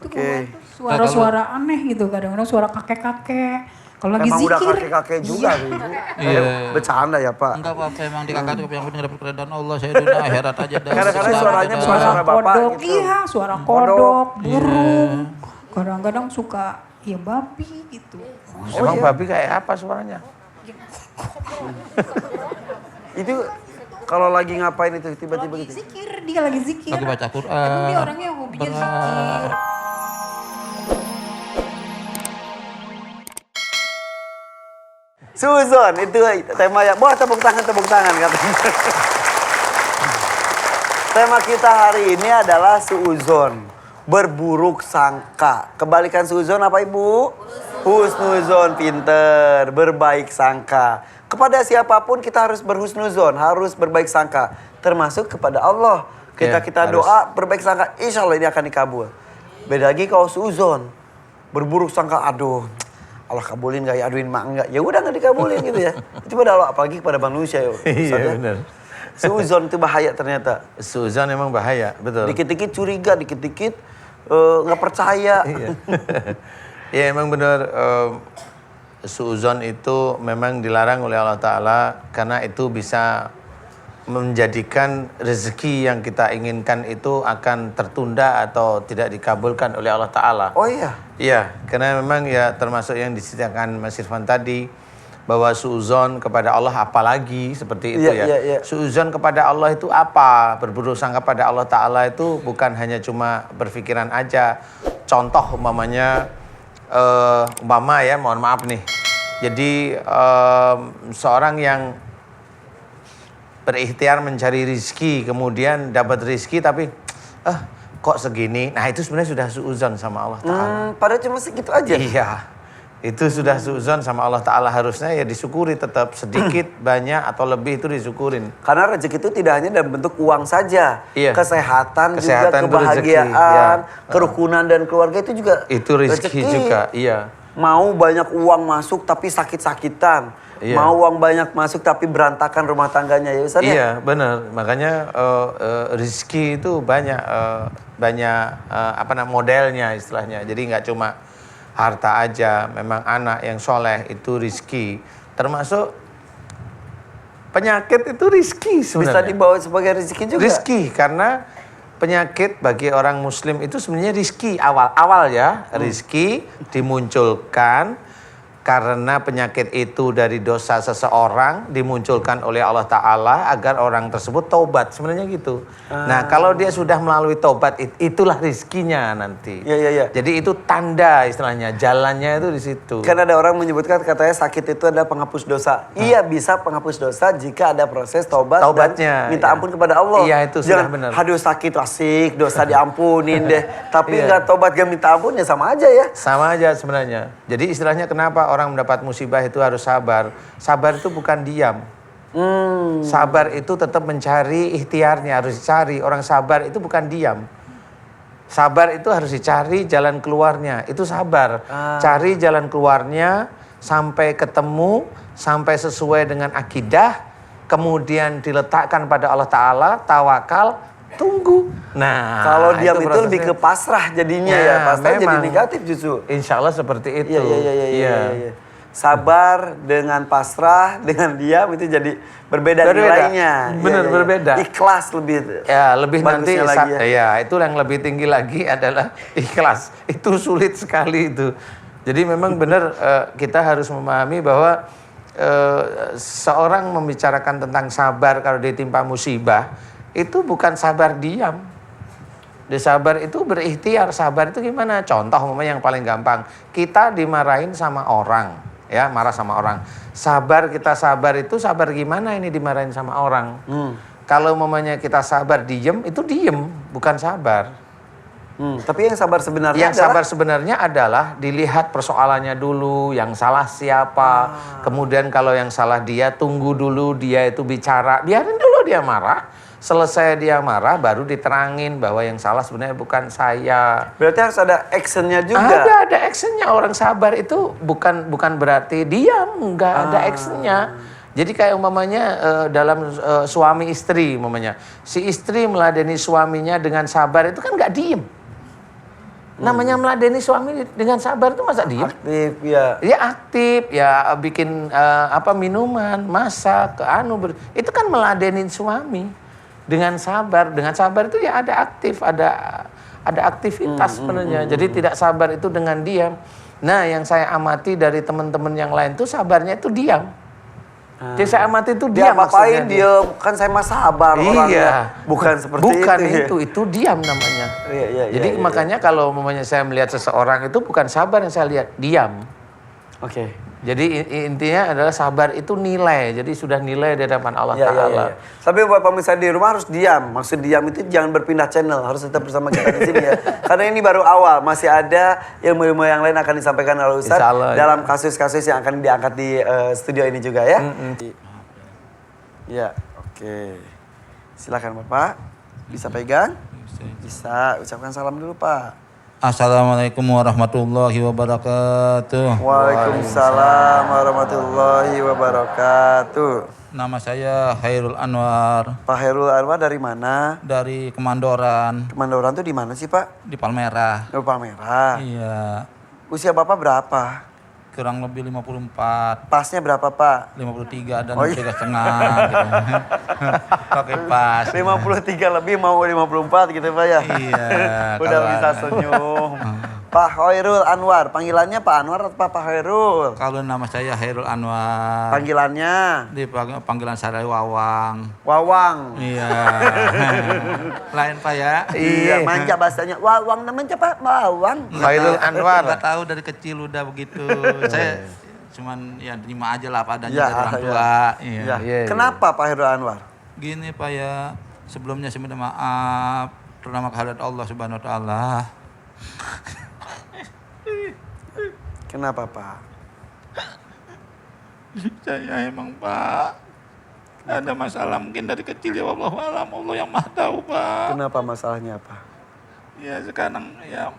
Itu suara-suara aneh gitu, kadang-kadang suara kakek-kakek. Kalau lagi emang zikir. Emang udah kakek-kakek juga Ibu. Iya. Bercanda ya Pak. Enggak apa-apa, emang di kakak itu yang penting dapat keridhaan Allah, saya dunia akhirat aja dah. Kadang-kadang suaranya bukan suara bapak kodok, gitu. iya, suara kodok, burung. Kadang-kadang suka ya babi gitu. Emang babi kayak apa suaranya? Itu kalau lagi ngapain itu tiba-tiba Lagi gitu? zikir, dia lagi zikir. Lagi baca Quran. Emang dia orangnya yang hobinya zikir. Suzon itu tema ya. Wah, tepuk tangan katanya. Tema kita hari ini adalah suuzon, berburuk sangka. Kebalikan suuzon apa Ibu? Husnuzon, pinter, berbaik sangka. Kepada siapapun kita harus berhusnuzon, harus berbaik sangka. Termasuk kepada Allah. Kita doa berbaik sangka, insya Allah ini akan dikabul. Beda lagi kalau suuzon, berburuk sangka, aduh Allah kabulin gak ya, aduin mak enggak. Ya udah gak dikabulin gitu ya. Itu pada Allah, apalagi kepada manusia ya. Iya benar. Suuzon itu bahaya ternyata. Suuzon emang bahaya, betul. Dikit-dikit curiga, dikit-dikit gak percaya. Iya. Ya emang benar, suuzon itu memang dilarang oleh Allah Ta'ala karena itu bisa menjadikan rezeki yang kita inginkan itu akan tertunda atau tidak dikabulkan oleh Allah Ta'ala. Oh iya? Iya, karena memang ya termasuk yang diceritakan Mas Irfan tadi, bahwa suuzon kepada Allah apalagi seperti itu ya. Suuzon kepada Allah itu apa? Berburuk sangka pada Allah Ta'ala itu bukan hanya cuma berpikiran aja. Contoh umpamanya, mohon maaf nih. Jadi seorang yang berikhtiar mencari rizki, kemudian dapat rizki tapi kok segini, nah itu sebenarnya sudah suuzon sama Allah Ta'ala. Padahal cuma segitu aja? Iya, itu sudah suuzon sama Allah Ta'ala, harusnya ya disyukuri tetap sedikit, banyak atau lebih itu disyukurin. Karena rezeki itu tidak hanya dalam bentuk uang saja. Iya. Kesehatan juga, Kesehatan kebahagiaan, ya. kerukunan dan keluarga itu juga Itu rezeki juga, iya. Mau banyak uang masuk tapi sakit-sakitan. Iya. Mau uang banyak masuk tapi berantakan rumah tangganya ya Ustaz. Iya benar, makanya rezeki itu banyak modelnya istilahnya. Jadi nggak cuma harta aja, memang anak yang soleh itu rezeki. Termasuk penyakit itu rezeki sebenarnya. Bisa dibawa sebagai rezeki juga. Rezeki karena penyakit bagi orang muslim itu sebenarnya rezeki awal ya. Rezeki dimunculkan karena penyakit itu dari dosa seseorang dimunculkan oleh Allah Ta'ala agar orang tersebut taubat. Sebenarnya gitu. Nah kalau dia sudah melalui taubat itulah rizkinya nanti. Iya. Jadi itu tanda istilahnya, jalannya itu di situ. Kan ada orang menyebutkan katanya sakit itu adalah penghapus dosa. Iya bisa penghapus dosa jika ada proses taubatnya, dan minta ampun kepada Allah. Iya itu sudah benar. Aduh sakit asik, dosa diampunin deh. Tapi nggak taubat gak minta ampun ya sama aja ya. Sama aja sebenarnya. Jadi istilahnya kenapa orang mendapat musibah itu harus sabar. Sabar itu bukan diam. Sabar itu tetap mencari ikhtiarnya, harus dicari. Orang sabar itu bukan diam. Sabar itu harus dicari jalan keluarnya. Itu sabar. Cari jalan keluarnya sampai ketemu, sampai sesuai dengan akidah, kemudian diletakkan pada Allah Ta'ala, tawakal, tunggu. Nah, kalau diam itu lebih ke pasrah jadinya ya. Pasrah jadi negatif justru. Insya Allah seperti itu. Iya. Sabar dengan pasrah, dengan diam itu jadi berbeda nilainya. Benar, berbeda. Ikhlas lebih. Ya, lebih nanti lagi ya. Itu yang lebih tinggi lagi adalah ikhlas. Itu sulit sekali itu. Jadi memang benar kita harus memahami bahwa seorang membicarakan tentang sabar kalau ditimpa musibah itu bukan sabar diam. Sabar itu berikhtiar. Sabar itu gimana? Contoh yang paling gampang. Kita dimarahin sama orang. Ya, marah sama orang. Kita sabar itu sabar gimana ini dimarahin sama orang? Kalau kita sabar diem, itu diem, bukan sabar. Tapi yang sabar sebenarnya sabar sebenarnya adalah dilihat persoalannya dulu, yang salah siapa. Kemudian kalau yang salah dia, tunggu dulu dia itu bicara. Biarin dulu dia marah. Selesai dia marah, baru diterangin bahwa yang salah sebenarnya bukan saya. Berarti harus ada actionnya juga. Ada actionnya. Orang sabar itu bukan berarti diam, nggak ada actionnya. Jadi kayak umpamanya dalam suami istri umpamanya, si istri meladeni suaminya dengan sabar itu kan nggak diem. Namanya meladeni suami dengan sabar itu masa diem? Aktif ya. Ya aktif, ya bikin minuman, masak, itu kan meladenin suami dengan sabar. Dengan sabar itu ya ada aktif, ada aktivitas sebenarnya. Jadi tidak sabar itu dengan diam. Nah, yang saya amati dari teman-teman yang lain tuh sabarnya itu diam. Jadi saya amati itu Dia diam ngapain maksudnya. diem? Kan saya mah sabar orangnya. Iya. Bukan seperti Bukan itu. itu diam namanya. Iya, Jadi makanya kalau umpamanya saya melihat seseorang itu bukan sabar yang saya lihat, diam. Oke. Jadi intinya adalah sabar itu nilai. Jadi sudah nilai di hadapan Allah Ta'ala. Iya. Tapi buat pemirsa di rumah harus diam. Maksud diam itu jangan berpindah channel, harus tetap bersama kita di sini ya. Karena ini baru awal, masih ada ilmu-ilmu yang lain akan disampaikan oleh Ustadz Insyaallah, dalam kasus-kasus yang akan diangkat di studio ini juga ya. Ya, oke. Silakan Bapak, bisa pegang? Bisa. Ucapkan salam dulu Pak. Assalamualaikum warahmatullahi wabarakatuh. Waalaikumsalam warahmatullahi wabarakatuh. Nama saya Hairul Anwar Pak Hairul Anwar dari mana? dari Kemandoran Kemandoran tuh di mana sih Pak? di Palmerah. Di Palmerah. Iya, Usia Bapak berapa? kurang lebih 54, Pasnya berapa Pak? 53 dan Oh, iya. 3,5 gitu. Pakai pas. 53 lebih mau 54 gitu Pak ya? Iya. Udah kalau bisa ada- senyum. Pak Hairul Anwar, panggilannya Pak Anwar atau Pak Hairul? Kalau nama saya Hairul Anwar. Panggilannya Di panggilan saya Wawang. Wawang. Iya. Lain Pak ya. Iya, manja bahasanya. Wawang namanya Pak, Wawang. Khairul Anwar. Nggak tahu dari kecil udah begitu. Saya cuman ya terima aja lah apa adanya Ya, dari orang ya. tua. Iya. Ya. Iya. Kenapa Pak Hairul Anwar? Gini Pak ya, sebelumnya saya minta maaf terutama kehadirat Allah Subhanahu wa taala. Kenapa Pak? Saya emang Pak ada masalah mungkin dari kecil ya Allah alam, Allah yang Maha tahu Pak. Kenapa masalahnya apa? Ya sekarang ya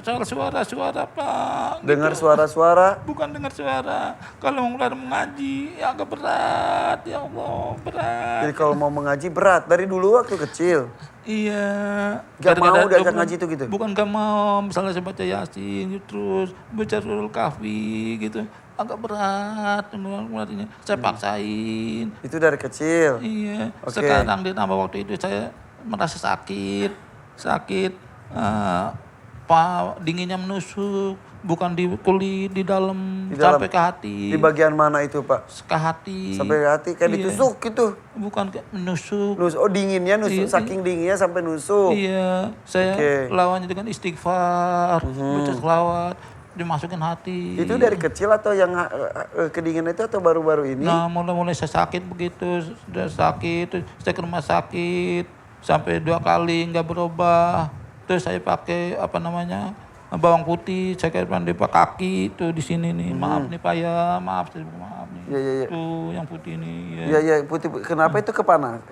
soal suara-suara Pak. Dengar Gitu. suara-suara? Bukan dengar suara. Kalau mau mulai mengaji ya agak berat ya Allah, berat. Jadi kalau mau mengaji berat dari dulu waktu kecil. Iya. Gak mau Kadang-kadang diajak bukan- ngaji tuh gitu? Bukan gak mau, misalnya saya baca Yasin terus baca Surul Kahfi gitu. Agak berat mulainya. Saya paksain. Itu dari kecil. Iya. Oke. Sekarang ditambah waktu itu saya merasa sakit. Dinginnya menusuk, bukan di kulit, di dalam Di dalam. sampai ke hati. Di bagian mana itu Pak? Ke hati. Sampai hati kayak Iya. ditusuk gitu. Bukan menusuk. Oh dinginnya nusuk, Iya. saking dinginnya sampai nusuk. Iya, saya Oke. lawannya dengan istighfar, baca selawat, dimasukin hati. Itu dari kecil atau yang kedinginan itu atau baru-baru ini? Nah, mulai saya sakit begitu, sudah sakit, terus saya ke rumah sakit sampai 2 kali nggak berubah. Terus saya pakai bawang putih, saya kayak di kaki tuh di sini nih. Maaf nih Pak ya, maaf nih. Iya. Tuh yang putih nih. Iya putih. Kenapa itu kepanas?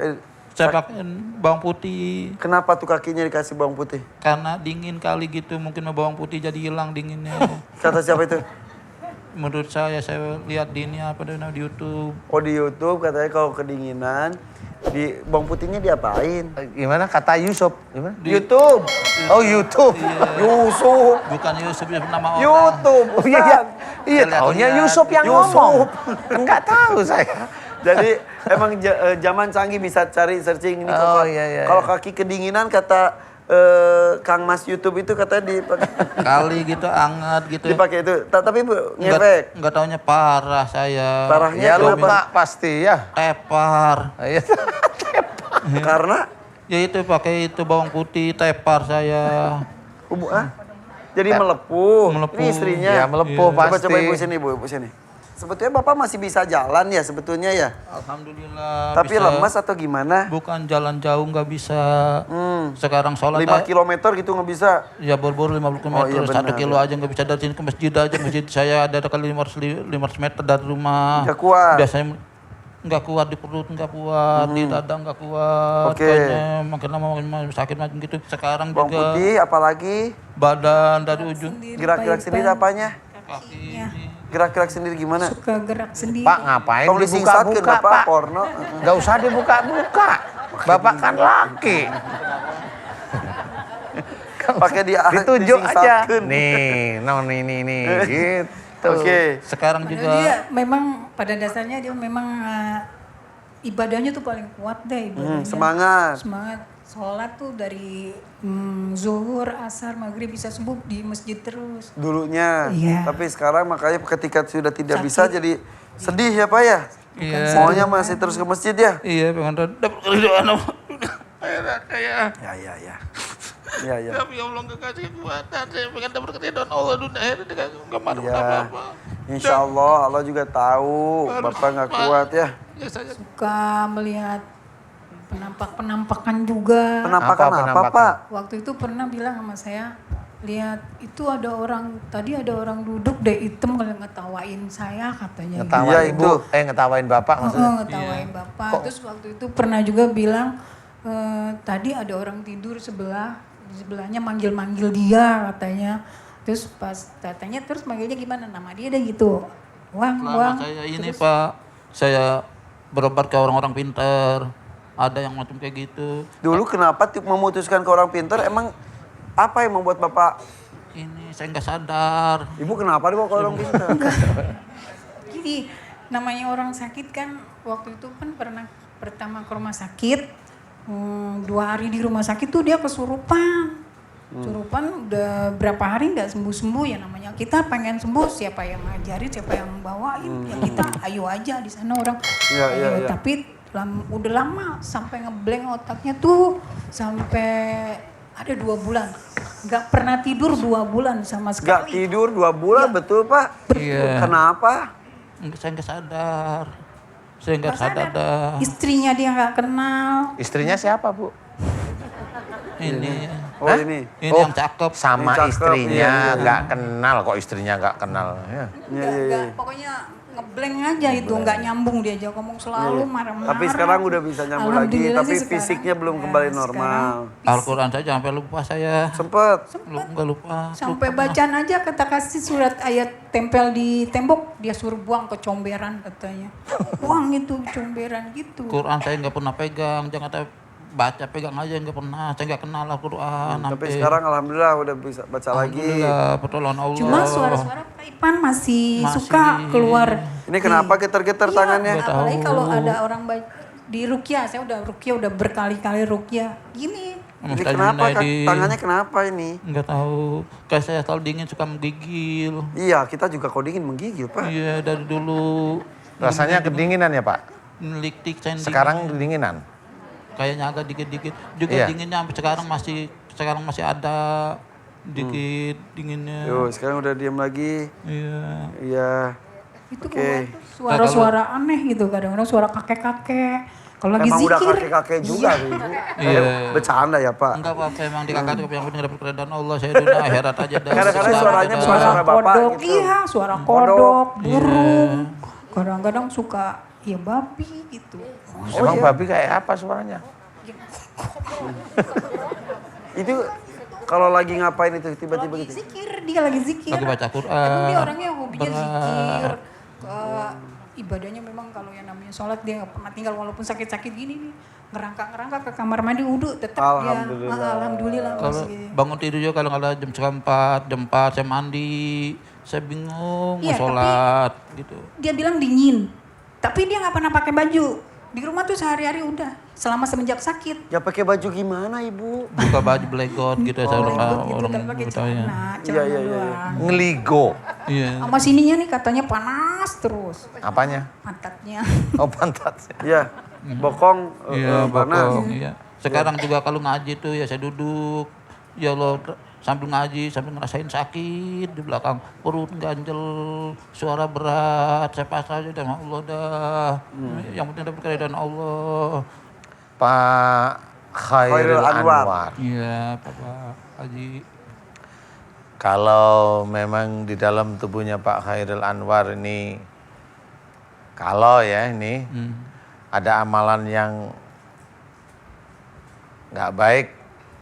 Saya pakai bawang putih. Kenapa tuh kakinya dikasih bawang putih? Karena dingin kali gitu, mungkin bawang putih jadi hilang dinginnya. Kata siapa itu? Menurut saya lihat di ini di YouTube. Oh di YouTube katanya kalau kedinginan di bawang putihnya diapain? Gimana kata Yusuf? Gimana? Di YouTube. Oh YouTube. Yusuf. Bukan Yusuf, nama orang. YouTube. Oh iya iya. Iya Lihat-lihat. taunya Yusuf yang Yusuf. ngomong. Kan nggak tahu saya. Jadi emang zaman canggih bisa cari searching ini. Oh, iya. Kalau kaki kedinginan kata Kang Mas YouTube itu katanya Kali gitu, anget gitu. dipakai itu. Tapi Bu, ngefek. Nggak taunya parah saya. Parahnya Ya kenapa? lupa pasti ya. Tepar. Iya. Karena Ya itu pakai itu bawang putih, tepar saya. jadi melepuh. Melepuh. Ini istrinya. Ya melepuh pasti. Coba ibu sini, Bu, ibu sini. Sebetulnya Bapak masih bisa jalan ya sebetulnya ya. Alhamdulillah. Tapi bisa. lemas atau gimana? Bukan jalan jauh nggak bisa. Sekarang sholat 5 kilometer gitu nggak bisa. ya buru-buru 50 km, Oh, iya 1 benar, kilo aja nggak bisa. Dari sini ke masjid aja. Masjid saya ada kali 500 meter dari rumah. Nggak kuat. Biasanya nggak kuat di perut, nggak kuat di dada, nggak kuat. Oke. Kayaknya makin lama makin sakit macam gitu. Sekarang Bawang juga putih apalagi? badan dari ujung Gerak-gerak sendiri apanya? kaki. Gerak-gerak sendiri gimana? Suka gerak sendiri. Pak ngapain Tong disingsakeun dibuka-buka Bapak Pak? porno. Gak usah dibuka-buka. Bapak kan laki. Pakai ditunjuk aja. disingsakeun. Nih, nih, gitu. Oke. Sekarang Padahal juga dia memang pada dasarnya dia memang ibadahnya tuh paling kuat deh ibadahnya. Semangat. Semangat. Sholat tuh dari zuhur, asar, maghrib bisa subuh di masjid terus. Dulunya. Iya. Tapi sekarang makanya ketika sudah tidak Sakit. bisa jadi sedih ya Pak ya? Iya. Maunya masih terus ke masjid ya? iya pengen dapat keridhaan Allah. Akhirat saya. Ya. Tapi Allah nggak kasih kekuatan. Saya pengen dapat keridhaan Allah dunia akhirat nggak marah Ya. apa-apa. Insya Allah, Allah juga tahu Bapak nggak kuat ya. Ya saya Suka melihat penampakan juga. Penampakan apa, penampakan? Pak? Waktu itu pernah bilang sama saya, lihat itu ada orang, tadi ada orang duduk deh hitam kalau ngetawain saya katanya. gitu. Ngetawain Iya, ibu, ngetawain bapak maksudnya. Ngetawain bapak. Terus waktu itu pernah juga bilang, tadi ada orang tidur di sebelahnya manggil-manggil dia katanya. Terus pas katanya, terus manggilnya gimana? Nama dia deh gitu. Wang. selama saya ini Pak, saya berobat ke orang-orang pintar. Ada yang macam kayak gitu. Dulu kenapa memutuskan ke orang pintar? Emang apa yang membuat Bapak? Ini saya nggak sadar. Ibu kenapa dibawa ke orang pintar? Jadi namanya orang sakit kan, waktu itu kan pernah pertama ke rumah sakit, 2 hari di rumah sakit tuh dia kesurupan. Kesurupan udah berapa hari nggak sembuh-sembuh ya, namanya kita pengen sembuh, siapa yang ngajarin, siapa yang bawain, ya kita ayo aja di sana orang. Iya, iya, Ayo, iya. tapi udah lama sampai ngeblank otaknya tuh sampai ada 2 bulan. Nggak pernah tidur 2 bulan sama Gak sekali. tidur 2 bulan, betul Pak? Iya. Kenapa? Saya nggak sadar. Saya nggak Nggak sadar sadar. dah. Istrinya dia nggak kenal. Istrinya siapa, Bu? Ini. Oh Hah? ini. Ini Oh, yang cakep. Sama Yang cakep, istrinya iya. nggak kenal, kok istrinya nggak kenal. Ya. Nggak, pokoknya ngeblank aja itu, nggak nyambung dia aja ngomong selalu marah-marah. Tapi sekarang udah bisa nyambung lagi, Alhamdulillah tapi sih sekarang. fisiknya belum Ya, kembali sekarang normal. Al-Quran saja sampai lupa saya. Sempet. Nggak lupa. sampai bacaan aja kita kasih surat ayat tempel di tembok, dia suruh buang ke comberan katanya. Buang itu comberan gitu. Quran saya nggak pernah pegang. Jangan kata baca pegang aja nggak pernah. Saya nggak kenal Al-Quran. Tapi sekarang alhamdulillah udah bisa baca lagi. Alhamdulillah, pertolongan Allah. Cuma suara-suara Pak Ipan masih suka keluar. Ini kenapa getar-getar tangannya? Iya, apalagi kalau ada orang di rukyah, saya udah rukyah udah berkali-kali rukyah. Gini. Ini Ustaz kenapa Junaidi. tangannya kenapa ini? Nggak tahu. Kayak saya selalu dingin suka menggigil. Iya, kita juga kodingin menggigil, Pak. Iya dari dulu. Rasanya kedinginan ya, Pak? Liktik saya Sekarang kedinginan. kayaknya agak dikit-dikit. Juga Iya. dinginnya sampai sekarang masih ada dikit dinginnya. Yo, sekarang udah diam lagi. Iya. Iya. Itu Oke. keluar tuh suara-suara aneh gitu, kadang-kadang suara kakek-kakek. Kalau lagi Emang udah zikir. kakek-kakek juga tuh, Ibu. Iya. Bercanda ya, Pak. Enggak apa-apa emang di kakak yang penting dapat keridhaan Allah. Saya dunia akhirat aja dah. Kadang-kadang Selamat suaranya dah. bukan suara bapak kodok, gitu. iya, suara Kodok. kodok, burung. Iya. Kadang-kadang suka ya babi gitu. Emang babi kayak apa suaranya? Itu kalau lagi ngapain itu tiba-tiba Lagi gitu? zikir, dia lagi zikir. Lagi baca Quran. Emang dia orangnya hobinya Berat. zikir. Ibadahnya memang kalau yang namanya sholat dia nggak pernah tinggal walaupun sakit-sakit gini nih. Ngerangkak-ngerangkak ke kamar mandi wudhu tetap dia. Alhamdulillah. Alhamdulillah Kalau masih. bangun tidur juga kalau nggak ada jam 4 saya mandi. Saya bingung Iya, mau sholat gitu. Dia bilang dingin. Tapi dia nggak pernah pakai baju. Di rumah tuh sehari-hari udah selama semenjak sakit. Ya pakai baju gimana, Ibu? Buka baju blegot gitu saya Ribut gitu, orang tapi pakai bertanya. celana Iya. doang. Ngeligo. Iya. Sama sininya nih katanya panas terus Apanya? pantatnya. Oh, pantat. Iya. Bokong Iya, panas. bokong, iya. Sekarang juga kalau ngaji tuh ya saya duduk. Ya Allah, sambil ngaji, sambil ngerasain sakit di belakang perut ganjel, suara berat. Saya pasrah aja sama Allah dah. Yang penting dapat keridhaan Allah. Pak Khairil Khairil Anwar. Anwar. Iya, Bapak Haji. Kalau memang di dalam tubuhnya Pak Khairil Anwar ini, kalau ya ini ada amalan yang nggak baik,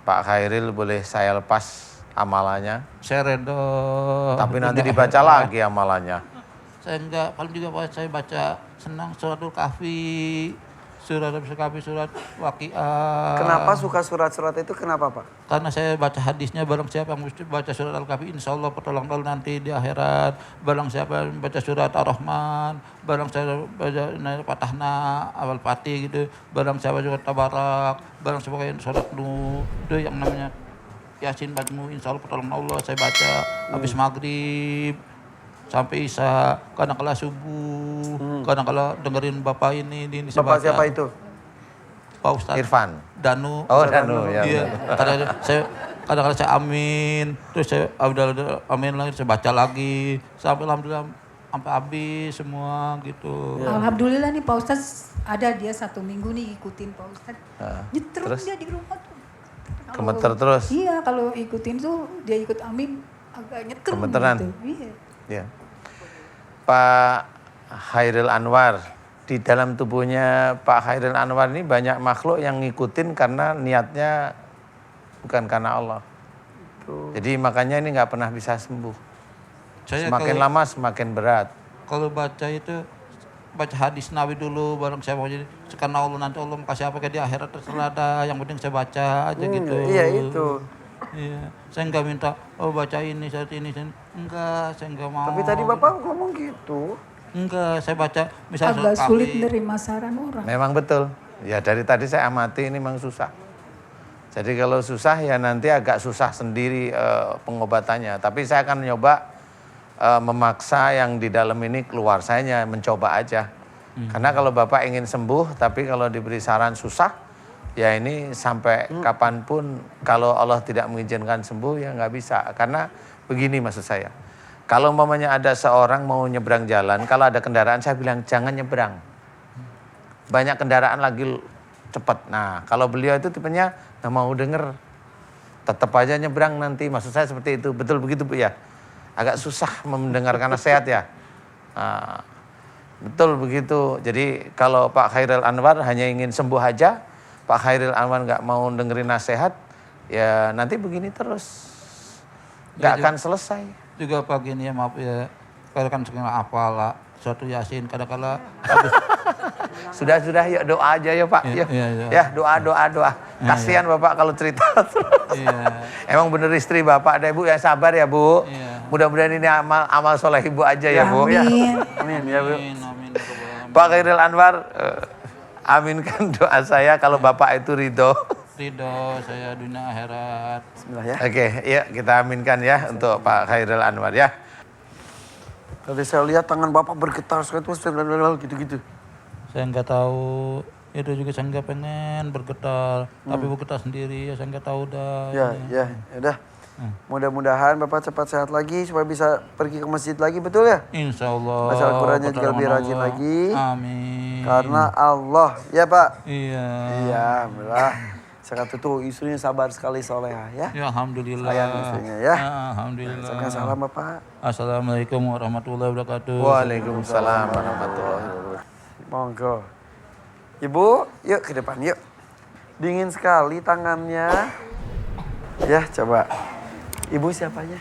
Pak Khairil boleh saya lepas amalannya, Saya redo. tapi nanti dibaca lagi amalannya. Saya enggak, paling juga Pak saya baca senang suratul kahfi, surat Al-Kahfi, surat Waqiah. Kenapa suka surat-surat itu? Kenapa Pak? Karena saya baca hadisnya, barang siapa yang mesti baca surat Al-Kahfi, insya Allah pertolongan Allah nanti di akhirat. Barang siapa yang baca surat Ar-Rahman, barang saya baca Fatahna, awal Fatih gitu. Barang siapa surat Tabarak, barang siapa yang surat Nuh, itu yang namanya Yasin Batmu, insya Allah pertolongan Allah saya baca habis maghrib sampai isya, kadang-kala subuh, kadang-kala dengerin bapak ini saya Bapak baca. siapa itu? Pak Ustadz Irfan. Danu. Oh, Danu, ya. Iya. Kadang-kadang saya amin, terus saya udah amin lagi, saya baca lagi sampai alhamdulillah sampai habis semua gitu. Alhamdulillah nih Pak Ustadz ada dia 1 minggu nih ikutin Pak Ustadz. Nyetruk terus? dia di rumah tuh. Gemeter terus? Iya, kalau ikutin tuh dia ikut amin agak nyetrum Gemeteran? gitu. Iya. Ya. Pak Khairil Anwar, di dalam tubuhnya Pak Khairil Anwar ini banyak makhluk yang ngikutin karena niatnya bukan karena Allah. Jadi makanya ini nggak pernah bisa sembuh. Semakin lama semakin berat. Kalau baca itu baca hadis Nabi dulu, barang saya mau jadi karena Allah nanti Allah mau kasih apa ke di akhirat terserah dah, yang penting saya baca aja gitu. Iya itu. Iya, saya nggak minta baca ini saat ini, enggak, saya nggak mau. Tapi tadi Bapak ngomong gitu. Enggak, saya baca misalnya Agak surat sulit Kahfi. menerima saran orang. Memang betul. Ya dari tadi saya amati ini memang susah. Jadi kalau susah ya nanti agak susah sendiri pengobatannya. Tapi saya akan nyoba memaksa yang di dalam ini keluar. Saya hanya mencoba aja. Karena kalau Bapak ingin sembuh tapi kalau diberi saran susah, ya ini sampai kapanpun kalau Allah tidak mengizinkan sembuh ya nggak bisa. Karena begini maksud saya. Kalau umpamanya ada seorang mau nyebrang jalan, kalau ada kendaraan saya bilang jangan nyebrang. Banyak kendaraan lagi cepat. Nah kalau beliau itu tipenya nggak mau denger. Tetap aja nyebrang nanti. Maksud saya seperti itu. Betul begitu Bu ya? Agak susah mendengarkan nasihat ya. Nah, betul begitu. Jadi kalau Pak Khairil Anwar hanya ingin sembuh aja, Pak Khairil Anwar nggak mau dengerin nasihat, ya nanti begini terus. Nggak akan selesai. Juga pagi ini ya maaf ya, kadang-kadang sekarang apalah suatu Yasin, kadang-kadang Sudah yuk doa aja ya Pak. Iya, Yuk. iya. Ya doa. Kasihan Bapak kalau cerita terus. Iya. Emang bener istri Bapak ada Ibu yang sabar ya Bu. Iya. Mudah-mudahan ini amal soleh Ibu aja ya Bu. Ya. Amin. Amin ya Bu. Amin. Pak Khairil Anwar, aminkan doa saya kalau Bapak itu ridho. Ridho saya dunia akhirat. Bismillah ya. Oke, yuk kita aminkan ya untuk Pak Khairil Anwar ya. Tadi saya lihat tangan Bapak bergetar sekali terus gitu-gitu. Saya nggak tahu, itu juga saya nggak pengen bergetar, tapi bergetar sendiri ya saya nggak tahu dah. Ya udah. Mudah-mudahan Bapak cepat sehat lagi supaya bisa pergi ke masjid lagi, betul ya? Insya Allah. Baca Al-Qurannya juga lebih pertolongan rajin Allah. lagi. Amin. Karena Allah, ya Pak? Iya. Iya, alhamdulillah. Saya kata tuh istrinya sabar sekali soleha ya. Ya alhamdulillah. Sayang istrinya ya. Alhamdulillah. Saya salam Bapak. Assalamualaikum warahmatullahi wabarakatuh. Waalaikumsalam warahmatullahi wabarakatuh. Monggo. Ibu, yuk ke depan yuk. Dingin sekali tangannya. Ya, coba. Ibu siapanya?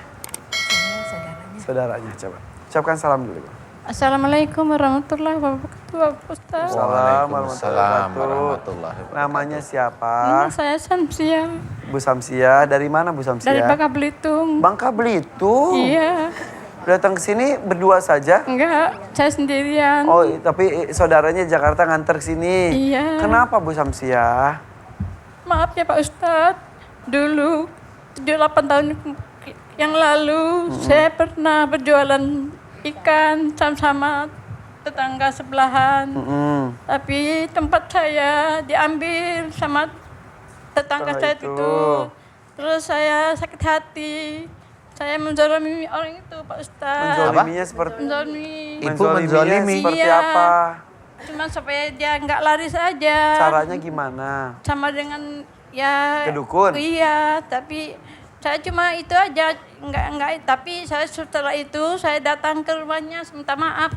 Saudaranya, coba. Ucapkan salam dulu. Ibu. Assalamualaikum warahmatullahi wabarakatuh, Bapak Ustaz. Waalaikumsalam warahmatullahi wabarakatuh. Namanya siapa? Nama saya Samsia Bu Samsia. Dari mana Bu Samsia? dari Bangka Belitung. Bangka Belitung. Iya, Datang ke sini berdua saja? enggak, saya sendirian. Oh, tapi saudaranya Jakarta nganter ke sini. Iya. Kenapa Bu Samsia? Maaf ya Pak Ustaz, dulu 7-8 tahun yang lalu saya pernah berjualan ikan sama tetangga sebelahan. Tapi tempat saya diambil sama tetangga saya itu. itu. Terus saya sakit hati. Saya menzalimi orang itu, Pak Ustaz. Menzoliminya seperti Menzalimi. Ibu menzolimi? seperti Iya. apa? Cuma supaya dia nggak lari saja. Caranya gimana? Sama dengan ya. Ke dukun? Iya, tapi saya cuma itu aja, nggak. Tapi saya setelah itu saya datang ke rumahnya, minta maaf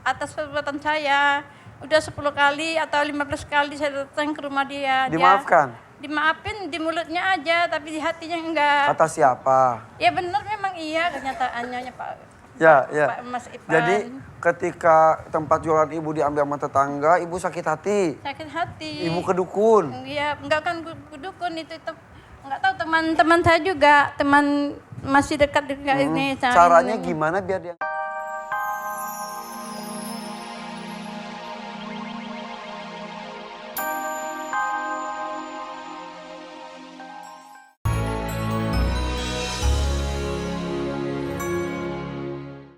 atas perbuatan saya. Udah 10 kali atau 15 kali saya datang ke rumah dia. Dimaafkan? Dimaafin di mulutnya aja, tapi di hatinya enggak. Kata siapa? Ya benar memang iya kenyataannya Pak. Ya, ya. Pak Mas Ipan. Jadi ketika tempat jualan ibu diambil sama tetangga, ibu sakit hati. Sakit hati. Ibu ke dukun. Iya, enggak kan dukun itu enggak tahu teman-teman saya juga, teman masih dekat juga ini. Caranya gimana biar dia